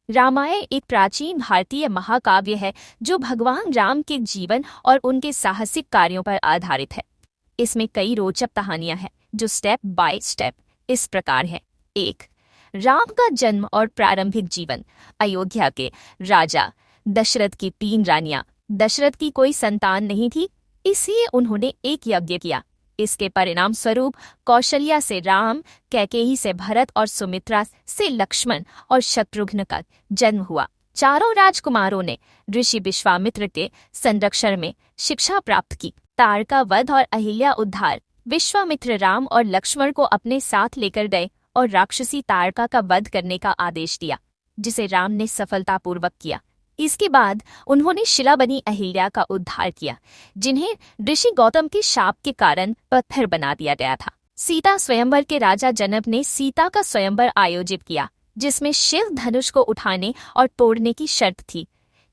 रामायण एक प्राचीन भारतीय महाकाव्य है जो भगवान राम के जीवन और उनके साहसिक कार्यों पर आधारित है। इसमें कई रोचक कहानियां हैं जो स्टेप बाय स्टेप इस प्रकार है। 1. राम का जन्म और प्रारंभिक जीवन। अयोध्या के राजा दशरथ की 3 रानियां। दशरथ की कोई संतान नहीं थी, इसलिए उन्होंने एक यज्ञ किया। इसके परिणाम स्वरूप कौशल्या से राम, कैकेयी से भरत और सुमित्रा से लक्ष्मण और शत्रुघ्न का जन्म हुआ। चारों राजकुमारों ने ऋषि विश्वामित्र के संरक्षण में शिक्षा प्राप्त की। तारका वध और अहिल्या उद्धार। विश्वामित्र राम और लक्ष्मण को अपने साथ लेकर गए और राक्षसी तारका का वध करने का आदेश दिया, जिसे राम ने सफलतापूर्वक किया। इसके बाद उन्होंने शिला बनी अहिल्या का उद्धार किया, जिन्हें ऋषि गौतम के शाप के कारण पत्थर बना दिया गया था। सीता स्वयंवर के राजा जनक ने सीता का स्वयंवर आयोजित किया, जिसमें शिव धनुष को उठाने और तोड़ने की शर्त थी।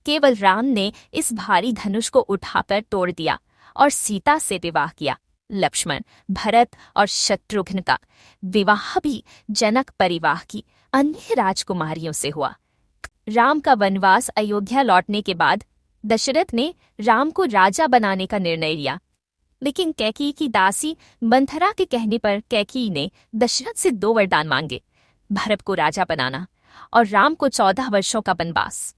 केवल राम ने इस भारी धनुष को उठाकर तोड़ दिया और सीता से विवाह किया। लक्ष्मण, भरत और शत्रुघ्न का विवाह भी जनक परिवार की अन्य राजकुमारियों से हुआ। राम का वनवास। अयोध्या लौटने के बाद दशरथ ने राम को राजा बनाने का निर्णय लिया, लेकिन कैकेयी की दासी मंथरा के कहने पर कैकेयी ने दशरथ से 2 वरदान मांगे: भरत को राजा बनाना और राम को 14 वर्षों का वनवास।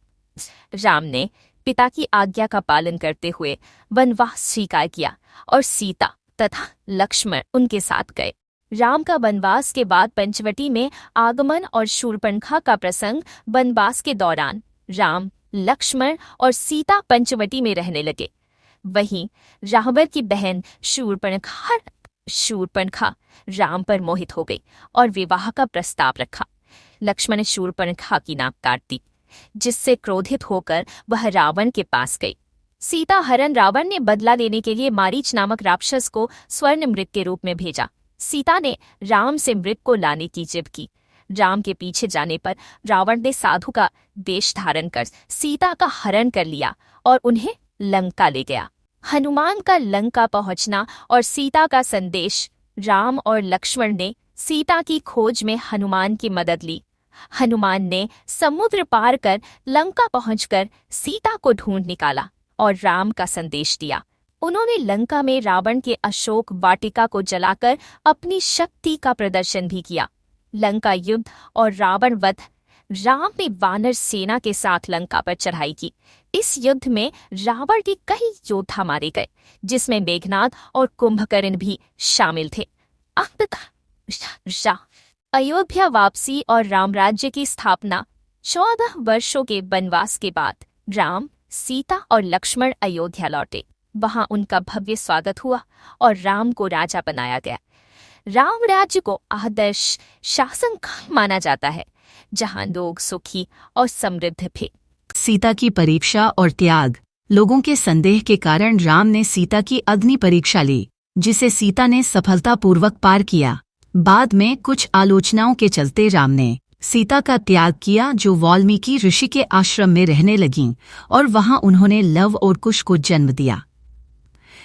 राम ने पिता की आज्ञा का पालन करते हुए वनवास स्वीकार किया और सीता तथा लक्ष्मण उनके साथ गए। राम का वनवास के बाद पंचवटी में आगमन और शूर्पणखा का प्रसंग। वनवास के दौरान राम, लक्ष्मण और सीता पंचवटी में रहने लगे। वहीं रावण की बहन शूर्पणखा राम पर मोहित हो गई और विवाह का प्रस्ताव रखा। लक्ष्मण ने शूर्पणखा की नाक काट दी, जिससे क्रोधित होकर वह रावण के पास गई। सीता हरण। रावण ने बदला लेने के लिए मारीच नामक राक्षस को स्वर्ण मृग के रूप में भेजा। सीता ने राम से मृग को लाने की जिद की। राम के पीछे जाने पर रावण ने साधु का वेश धारण कर सीता का हरण कर लिया और उन्हें लंका ले गया। हनुमान का लंका पहुंचना और सीता का संदेश। राम और लक्ष्मण ने सीता की खोज में हनुमान की मदद ली। हनुमान ने समुद्र पार कर लंका पहुंचकर सीता को ढूंढ निकाला और राम का संदेश दिया। उन्होंने लंका में रावण के अशोक वाटिका को जलाकर अपनी शक्ति का प्रदर्शन भी किया। लंका युद्ध और रावण वध। राम ने वानर सेना के साथ लंका पर चढ़ाई की। इस युद्ध में रावण के कई योद्धा मारे गए, जिसमें मेघनाद और कुंभकर्ण भी शामिल थे। अयोध्या वापसी और रामराज्य की स्थापना। 14 वर्षों के वनवास के बाद राम, सीता और लक्ष्मण अयोध्या लौटे। वहां उनका भव्य स्वागत हुआ और राम को राजा बनाया गया। राम राज्य को आदर्श शासन काल माना जाता है, जहां लोग सुखी और समृद्ध थे। सीता की परीक्षा और त्याग। लोगों के संदेह के कारण राम ने सीता की अग्नि परीक्षा ली, जिसे सीता ने सफलतापूर्वक पार किया। बाद में कुछ आलोचनाओं के चलते राम ने सीता का त्याग किया, जो वाल्मीकि ऋषि के आश्रम में रहने लगीं और वहां उन्होंने लव और कुश को जन्म दिया।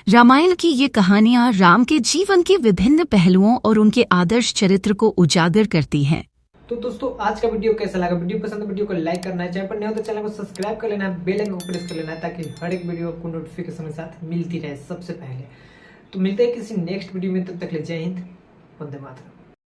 रामायण की ये कहानियां राम के जीवन के विभिन्न पहलुओं और उनके आदर्श चरित्र को उजागर करती हैं। तो दोस्तों, आज का वीडियो कैसा लगा? वीडियो पसंद है वीडियो को लाइक करना है, चैनल पर नए हो तो चैनल को सब्सक्राइब कर लेना है, बेल आइकन को प्रेस कर लेना है, ताकि हर एक वीडियो आपको नोटिफिकेशन के साथ मिलती रहे सबसे पहले। तो मिलते हैं किसी नेक्स्ट वीडियो में, तब तक ले जय हिंद, वंदे मातरम।